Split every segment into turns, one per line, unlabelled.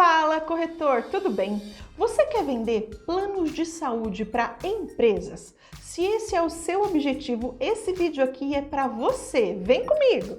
Fala, corretor, tudo bem? Você quer vender planos de saúde para empresas? Se esse é o seu objetivo, esse vídeo aqui é para você. Vem comigo!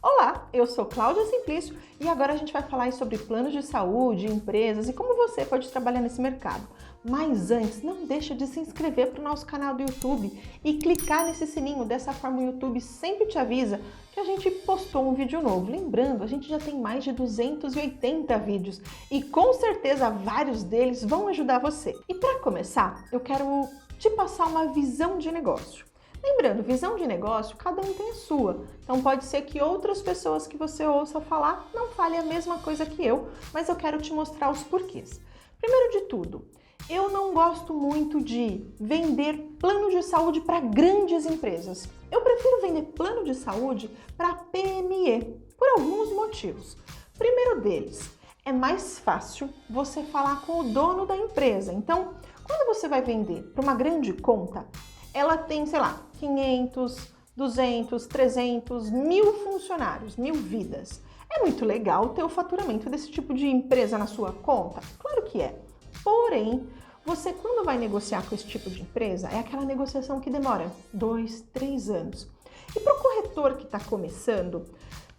Olá, eu sou Cláudia Simplício e agora a gente vai falar sobre planos de saúde, empresas e como você pode trabalhar nesse mercado. Mas antes, não deixa de se inscrever para o nosso canal do YouTube e clicar nesse sininho, dessa forma o YouTube sempre te avisa que a gente postou um vídeo novo. Lembrando, a gente já tem mais de 280 vídeos e com certeza vários deles vão ajudar você. E para começar, eu quero te passar uma visão de negócio. Lembrando, visão de negócio, cada um tem a sua. Então pode ser que outras pessoas que você ouça falar não falem a mesma coisa que eu, mas eu quero te mostrar os porquês. Primeiro de tudo, eu não gosto muito de vender plano de saúde para grandes empresas. Eu prefiro vender plano de saúde para PME, por alguns motivos. Primeiro deles, é mais fácil você falar com o dono da empresa. Então, quando você vai vender para uma grande conta, ela tem, sei lá, 500, 200, 300, 1000 funcionários, 1000 vidas. É muito legal ter o faturamento desse tipo de empresa na sua conta? Claro que é. Porém, você quando vai negociar com esse tipo de empresa, é aquela negociação que demora 2, 3 anos. E para o corretor que está começando,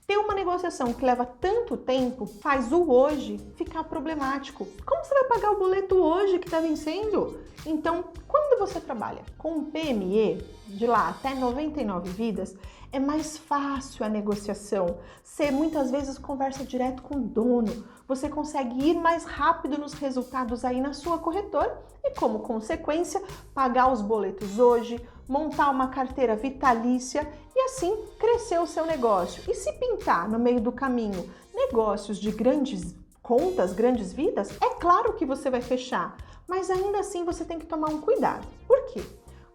ter uma negociação que leva tanto tempo faz o hoje ficar problemático. Como você vai pagar o boleto hoje que está vencendo? Então, quando você trabalha com um PME, de lá até 99 vidas, é mais fácil a negociação. Você muitas vezes conversa direto com o dono, você consegue ir mais rápido nos resultados aí na sua corretora e, como consequência, pagar os boletos hoje, montar uma carteira vitalícia e assim crescer o seu negócio. E se pintar no meio do caminho negócios de grandes contas, grandes vidas, é claro que você vai fechar, mas ainda assim você tem que tomar um cuidado. Por quê?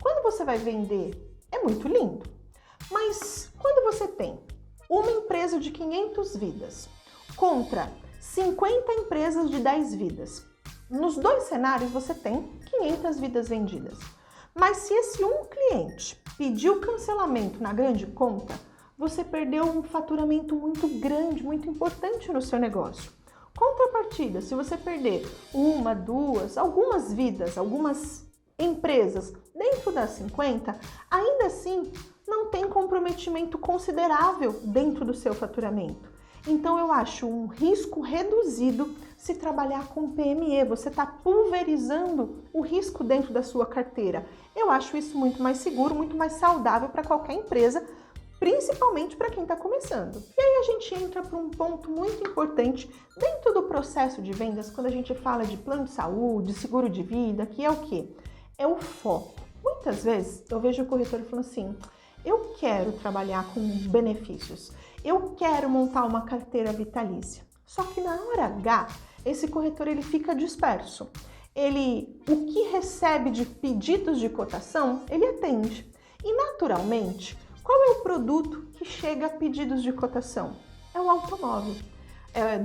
Quando você vai vender, é muito lindo, mas quando você tem uma empresa de 500 vidas contra 50 empresas de 10 vidas, nos dois cenários você tem 500 vidas vendidas. Mas se esse um cliente pediu cancelamento na grande conta, você perdeu um faturamento muito grande, muito importante no seu negócio. Contrapartida, se você perder uma, duas, algumas vidas, algumas empresas dentro das 50, ainda assim não tem comprometimento considerável dentro do seu faturamento. Então eu acho um risco reduzido se trabalhar com PME, você está pulverizando o risco dentro da sua carteira. Eu acho isso muito mais seguro, muito mais saudável para qualquer empresa, principalmente para quem está começando. E aí a gente entra para um ponto muito importante dentro do processo de vendas, quando a gente fala de plano de saúde, seguro de vida, que é o quê? É o foco. Muitas vezes eu vejo o corretor falando assim, eu quero trabalhar com benefícios, eu quero montar uma carteira vitalícia. Só que na hora H, esse corretor ele fica disperso. O que recebe de pedidos de cotação, ele atende. E naturalmente, qual é o produto que chega a pedidos de cotação? É o automóvel.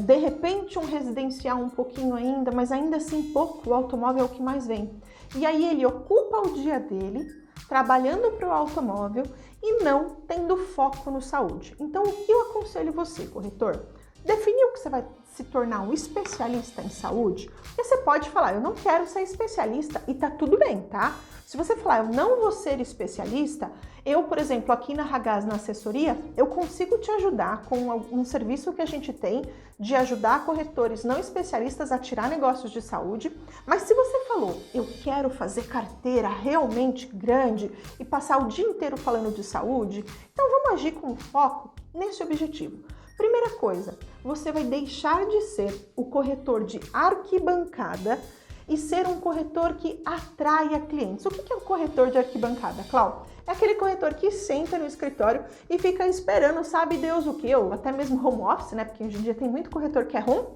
De repente um residencial um pouquinho ainda, mas ainda assim pouco, o automóvel é o que mais vem. E aí ele ocupa o dia dele trabalhando para o automóvel e não tendo foco no saúde. Então o que eu aconselho você, corretor? Definiu que você vai se tornar um especialista em saúde, e você pode falar, eu não quero ser especialista e tá tudo bem, tá? Se você falar, eu não vou ser especialista, eu, por exemplo, aqui na Ragaz, na assessoria, eu consigo te ajudar com um serviço que a gente tem de ajudar corretores não especialistas a tirar negócios de saúde, mas se você falou, eu quero fazer carteira realmente grande e passar o dia inteiro falando de saúde, então vamos agir com foco nesse objetivo. Primeira coisa, você vai deixar de ser o corretor de arquibancada e ser um corretor que atraia clientes. O que é um corretor de arquibancada, Cláudia? É aquele corretor que senta no escritório e fica esperando, sabe Deus o quê? Ou até mesmo home office, né? Porque hoje em dia tem muito corretor que é home,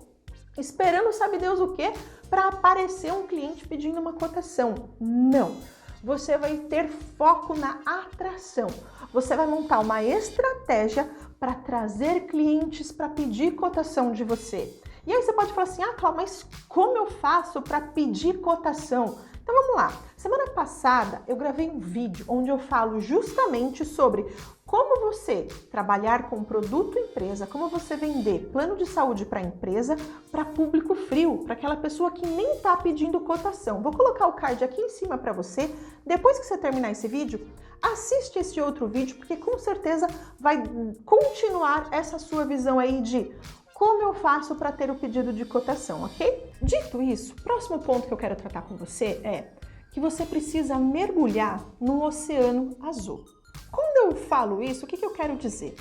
esperando, sabe Deus o quê? Para aparecer um cliente pedindo uma cotação. Não! Você vai ter foco na atração. Você vai montar uma estratégia para trazer clientes para pedir cotação de você. E aí você pode falar assim, Cláudia, mas como eu faço para pedir cotação? Então vamos lá. Semana passada eu gravei um vídeo onde eu falo justamente sobre como você trabalhar com produto empresa, como você vender plano de saúde para empresa, para público frio, para aquela pessoa que nem está pedindo cotação. Vou colocar o card aqui em cima para você. Depois que você terminar esse vídeo, assiste esse outro vídeo, porque com certeza vai continuar essa sua visão aí de como eu faço para ter o pedido de cotação, ok? Dito isso, o próximo ponto que eu quero tratar com você é que você precisa mergulhar no oceano azul. Quando eu falo isso, o que eu quero dizer?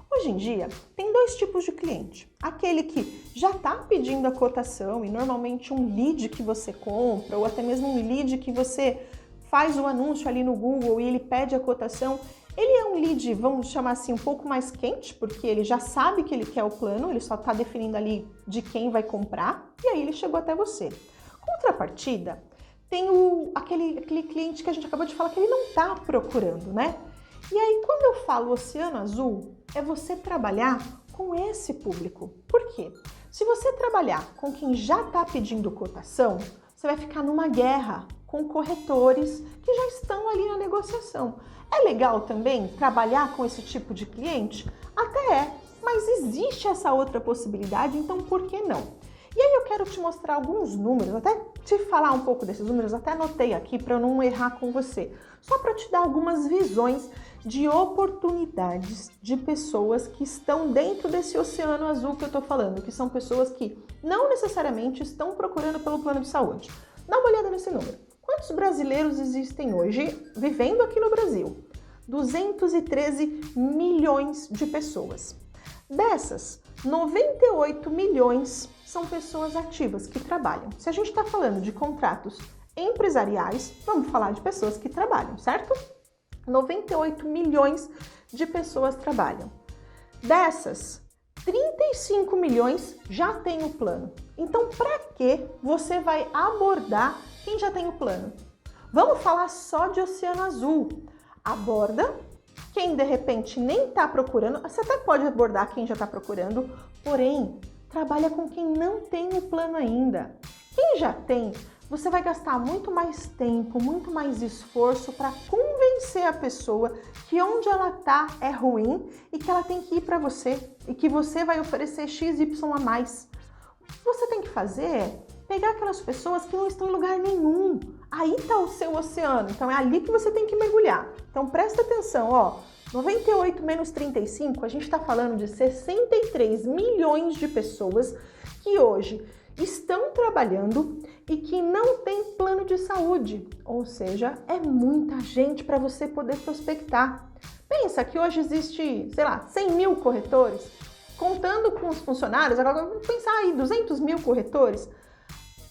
Hoje em dia, tem dois tipos de cliente. Aquele que já está pedindo a cotação e normalmente um lead que você compra ou até mesmo um lead que você faz o anúncio ali no Google e ele pede a cotação. Ele é um lead, vamos chamar assim, um pouco mais quente, porque ele já sabe que ele quer o plano, ele só está definindo ali de quem vai comprar e aí ele chegou até você. Contrapartida, tem aquele cliente que a gente acabou de falar que ele não está procurando, né? E aí, quando eu falo oceano azul, é você trabalhar com esse público. Por quê? Se você trabalhar com quem já está pedindo cotação, você vai ficar numa guerra com corretores que já estão ali na negociação. É legal também trabalhar com esse tipo de cliente? Até é, mas existe essa outra possibilidade, então por que não? E aí eu quero te mostrar alguns números, até te falar um pouco desses números, até anotei aqui para eu não errar com você. Só para te dar algumas visões de oportunidades de pessoas que estão dentro desse oceano azul que eu estou falando, que são pessoas que não necessariamente estão procurando pelo plano de saúde. Dá uma olhada nesse número. Quantos brasileiros existem hoje vivendo aqui no Brasil? 213 milhões de pessoas. Dessas, 98 milhões são pessoas ativas que trabalham. Se a gente está falando de contratos empresariais, vamos falar de pessoas que trabalham, certo? 98 milhões de pessoas trabalham. Dessas, 35 milhões já tem o plano. Então, para que você vai abordar quem já tem o plano? Vamos falar só de oceano azul. Aborda quem de repente nem está procurando, você até pode abordar quem já está procurando, porém, trabalha com quem não tem o plano ainda. Quem já tem, você vai gastar muito mais tempo, muito mais esforço para convencer a pessoa que onde ela está é ruim e que ela tem que ir para você e que você vai oferecer XY a mais. O que você tem que fazer é pegar aquelas pessoas que não estão em lugar nenhum. Aí está o seu oceano, então é ali que você tem que mergulhar. Então presta atenção, ó, 98 menos 35, a gente está falando de 63 milhões de pessoas que hoje estão trabalhando e que não tem plano de saúde, ou seja, é muita gente para você poder prospectar. Pensa que hoje existe, sei lá, 100 mil corretores, contando com os funcionários, agora vamos pensar aí, 200 mil corretores,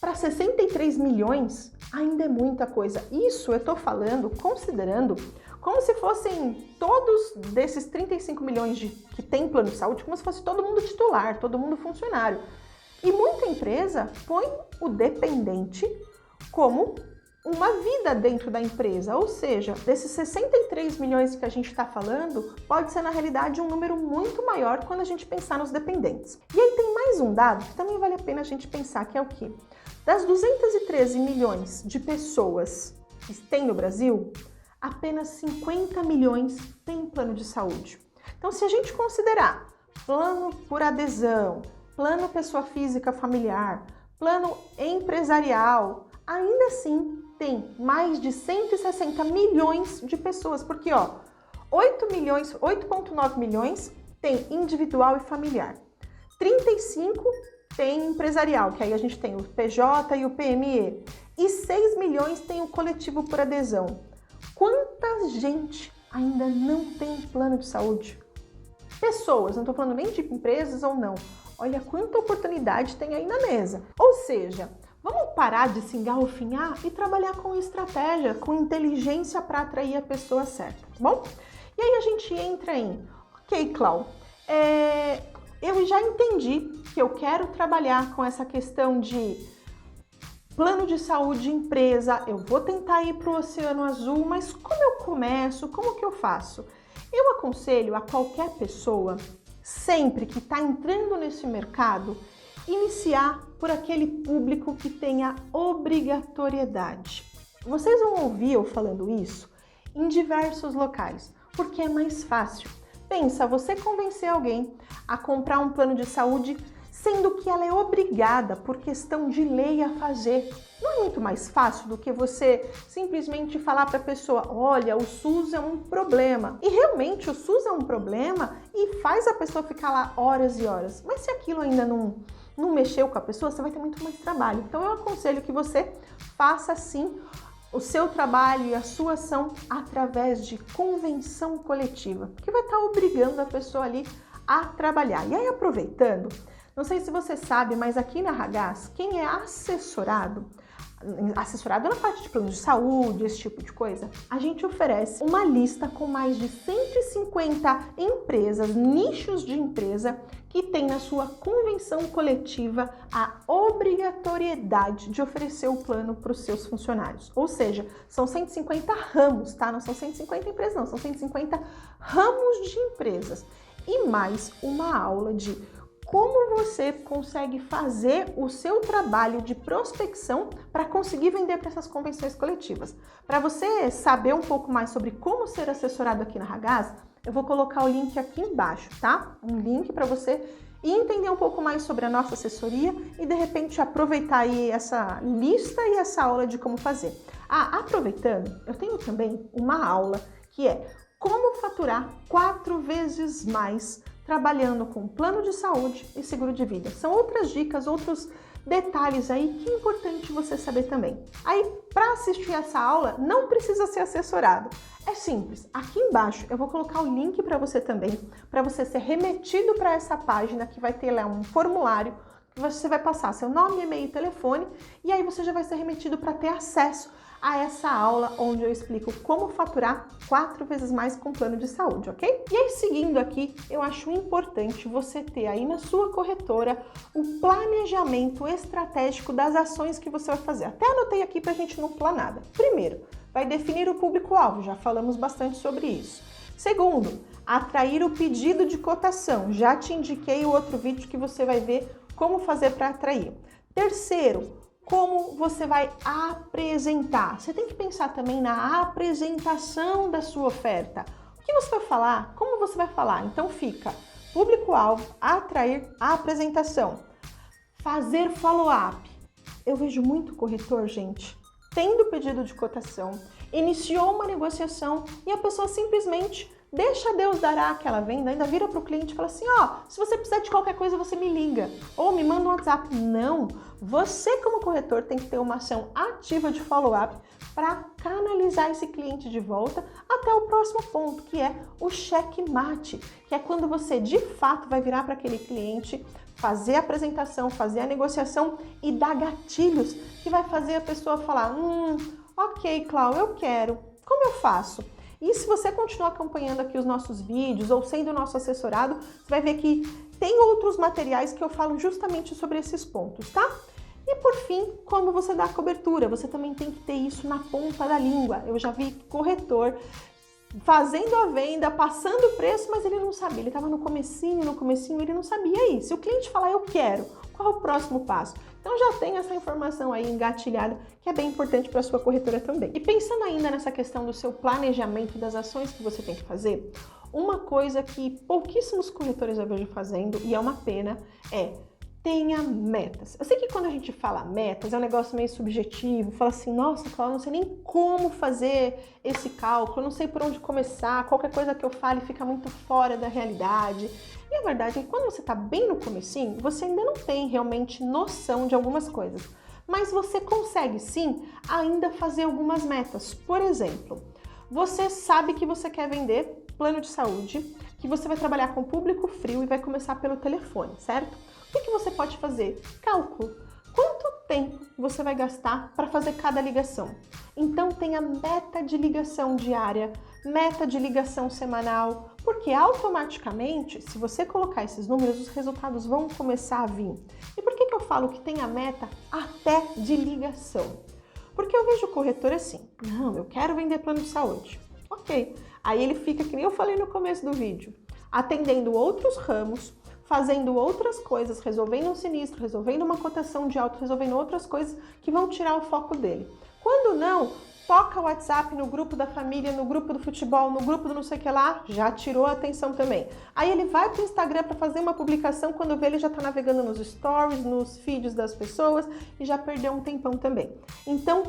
para 63 milhões ainda é muita coisa. Isso eu estou falando, considerando como se fossem todos desses 35 milhões que tem plano de saúde, como se fosse todo mundo titular, todo mundo funcionário. E muita empresa põe o dependente como uma vida dentro da empresa, ou seja, desses 63 milhões que a gente está falando, pode ser na realidade um número muito maior quando a gente pensar nos dependentes. E aí tem mais um dado que também vale a pena a gente pensar, que é o quê? Das 213 milhões de pessoas que tem no Brasil, apenas 50 milhões têm plano de saúde. Então, se a gente considerar plano por adesão, plano pessoa física familiar, plano empresarial, ainda assim tem mais de 160 milhões de pessoas, porque ó, 8,9 milhões tem individual e familiar, 35 tem empresarial, que aí a gente tem o PJ e o PME, e 6 milhões tem o coletivo por adesão. Quanta gente ainda não tem plano de saúde? Pessoas, não estou falando nem de empresas ou não. Olha quanta oportunidade tem aí na mesa. Ou seja, vamos parar de se engarrufinhar e trabalhar com estratégia, com inteligência para atrair a pessoa certa, tá bom? E aí a gente entra em, ok, Clau, eu já entendi que eu quero trabalhar com essa questão de plano de saúde empresa, eu vou tentar ir para o Oceano Azul, mas como eu começo, como que eu faço? Eu aconselho a qualquer pessoa, sempre que está entrando nesse mercado, iniciar por aquele público que tem a obrigatoriedade. Vocês vão ouvir eu falando isso em diversos locais, porque é mais fácil. Pensa, você convencer alguém a comprar um plano de saúde, sendo que ela é obrigada por questão de lei a fazer. Não é muito mais fácil do que você simplesmente falar para a pessoa, olha, o SUS é um problema. E realmente o SUS é um problema e faz a pessoa ficar lá horas e horas. Mas se aquilo ainda não mexeu com a pessoa, você vai ter muito mais trabalho. Então eu aconselho que você faça sim o seu trabalho e a sua ação através de convenção coletiva, que vai estar obrigando a pessoa ali a trabalhar. E aí, aproveitando, não sei se você sabe, mas aqui na Ragaz, quem é assessorado na parte de plano de saúde, esse tipo de coisa, a gente oferece uma lista com mais de 150 empresas, nichos de empresa, que tem na sua convenção coletiva a obrigatoriedade de oferecer o plano para os seus funcionários. Ou seja, são 150 ramos, tá? Não são 150 empresas, não, são 150 ramos de empresas. E mais uma aula de como você consegue fazer o seu trabalho de prospecção para conseguir vender para essas convenções coletivas. Para você saber um pouco mais sobre como ser assessorado aqui na Ragaz, eu vou colocar o link aqui embaixo, tá? Um link para você entender um pouco mais sobre a nossa assessoria e de repente aproveitar aí essa lista e essa aula de como fazer. Aproveitando, eu tenho também uma aula que é como faturar 4 vezes mais trabalhando com plano de saúde e seguro de vida. São outras dicas, outros detalhes aí que é importante você saber também. Aí, para assistir essa aula, não precisa ser assessorado. É simples. Aqui embaixo eu vou colocar o link para você também, para você ser remetido para essa página que vai ter lá um formulário que você vai passar seu nome, e-mail e telefone e aí você já vai ser remetido para ter acesso a essa aula onde eu explico como faturar 4 vezes mais com plano de saúde, ok? E aí, seguindo aqui, eu acho importante você ter aí na sua corretora o planejamento estratégico das ações que você vai fazer. Até anotei aqui pra gente não pular nada. Primeiro, vai definir o público-alvo, já falamos bastante sobre isso. Segundo, atrair o pedido de cotação, já te indiquei o outro vídeo que você vai ver como fazer para atrair. Terceiro, como você vai apresentar. Você tem que pensar também na apresentação da sua oferta. O que você vai falar? Como você vai falar? Então fica público-alvo, atrair, apresentação, fazer follow-up. Eu vejo muito corretor, gente, tendo pedido de cotação, iniciou uma negociação e a pessoa simplesmente deixa Deus dará aquela venda, ainda vira para o cliente e fala assim, se você precisar de qualquer coisa, você me liga ou me manda um WhatsApp. Não, você como corretor tem que ter uma ação ativa de follow-up para canalizar esse cliente de volta até o próximo ponto, que é o checkmate, que é quando você de fato vai virar para aquele cliente, fazer a apresentação, fazer a negociação e dar gatilhos que vai fazer a pessoa falar, ok, Clau, eu quero, como eu faço? E se você continuar acompanhando aqui os nossos vídeos ou sendo nosso assessorado, você vai ver que tem outros materiais que eu falo justamente sobre esses pontos, tá? E por fim, como você dá a cobertura, você também tem que ter isso na ponta da língua. Eu já vi corretor fazendo a venda, passando o preço, mas ele não sabia, ele estava no comecinho, ele não sabia isso. Se o cliente falar, eu quero, qual é o próximo passo? Então já tem essa informação aí engatilhada, que é bem importante para a sua corretora também. E pensando ainda nessa questão do seu planejamento das ações que você tem que fazer, uma coisa que pouquíssimos corretores eu vejo fazendo, e é uma pena, é tenha metas. Eu sei que quando a gente fala metas, é um negócio meio subjetivo, fala assim, nossa, Cláudia, não sei nem como fazer esse cálculo, não sei por onde começar, qualquer coisa que eu fale fica muito fora da realidade. E a verdade é que quando você está bem no comecinho, você ainda não tem realmente noção de algumas coisas. Mas você consegue sim ainda fazer algumas metas. Por exemplo, você sabe que você quer vender plano de saúde, que você vai trabalhar com público frio e vai começar pelo telefone, certo? O que você pode fazer? Cálculo. Quanto tempo você vai gastar para fazer cada ligação? Então tenha meta de ligação diária, meta de ligação semanal, porque automaticamente, se você colocar esses números, os resultados vão começar a vir. E por que eu falo que tenha meta até de ligação? Porque eu vejo o corretor assim, não, eu quero vender plano de saúde. Ok, aí ele fica, que nem eu falei no começo do vídeo, atendendo outros ramos, fazendo outras coisas, resolvendo um sinistro, resolvendo uma cotação de auto, resolvendo outras coisas que vão tirar o foco dele. Quando não, toca o WhatsApp no grupo da família, no grupo do futebol, no grupo do não sei o que lá, já tirou a atenção também. Aí ele vai para o Instagram para fazer uma publicação, quando vê ele já está navegando nos stories, nos feeds das pessoas e já perdeu um tempão também. Então,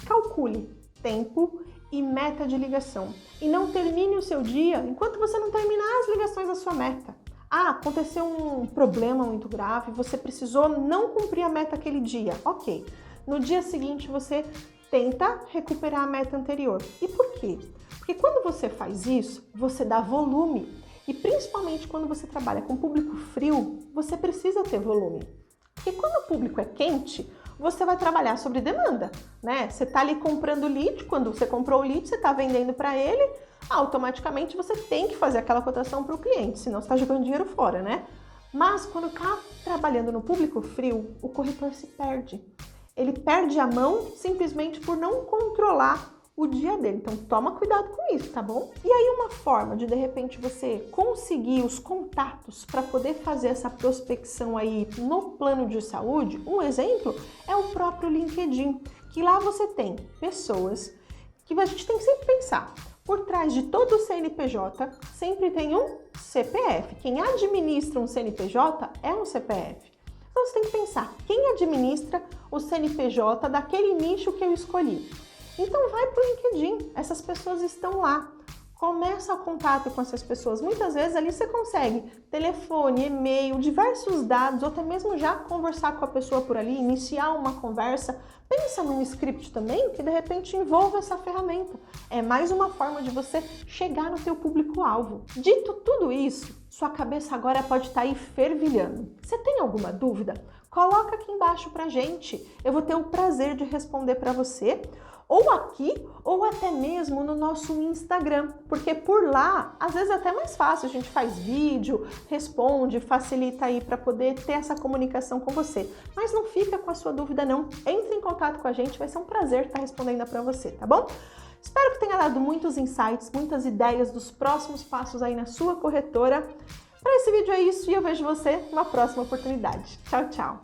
calcule tempo e meta de ligação. E não termine o seu dia enquanto você não terminar as ligações da sua meta. Ah, aconteceu um problema muito grave, você precisou não cumprir a meta aquele dia. Ok. No dia seguinte você tenta recuperar a meta anterior. E por quê? Porque quando você faz isso, você dá volume. E principalmente quando você trabalha com público frio, você precisa ter volume. Porque quando o público é quente, você vai trabalhar sobre demanda, né? Você está ali comprando lead, quando você comprou o lead, você está vendendo para ele, automaticamente você tem que fazer aquela cotação para o cliente, senão você está jogando dinheiro fora, né? Mas quando está trabalhando no público frio, o corretor se perde. Ele perde a mão simplesmente por não controlar o dia dele. Então toma cuidado com isso, tá bom? E aí uma forma de repente você conseguir os contatos para poder fazer essa prospecção aí no plano de saúde, um exemplo é o próprio LinkedIn, que lá você tem pessoas que a gente tem que sempre pensar. Por trás de todo CNPJ sempre tem um CPF. Quem administra um CNPJ é um CPF. Então você tem que pensar, quem administra o CNPJ daquele nicho que eu escolhi? Então vai para o LinkedIn, essas pessoas estão lá. Começa o contato com essas pessoas. Muitas vezes ali você consegue telefone, e-mail, diversos dados, ou até mesmo já conversar com a pessoa por ali, iniciar uma conversa. Pensa num script também que de repente envolva essa ferramenta. É mais uma forma de você chegar no teu público-alvo. Dito tudo isso, sua cabeça agora pode estar aí fervilhando. Você tem alguma dúvida? Coloca aqui embaixo pra gente. Eu vou ter o prazer de responder para você, ou aqui, ou até mesmo no nosso Instagram, porque por lá, às vezes é até mais fácil, a gente faz vídeo, responde, facilita aí para poder ter essa comunicação com você. Mas não fica com a sua dúvida não, entre em contato com a gente, vai ser um prazer estar respondendo para você, tá bom? Espero que tenha dado muitos insights, muitas ideias dos próximos passos aí na sua corretora. Para esse vídeo é isso e eu vejo você numa próxima oportunidade. Tchau, tchau!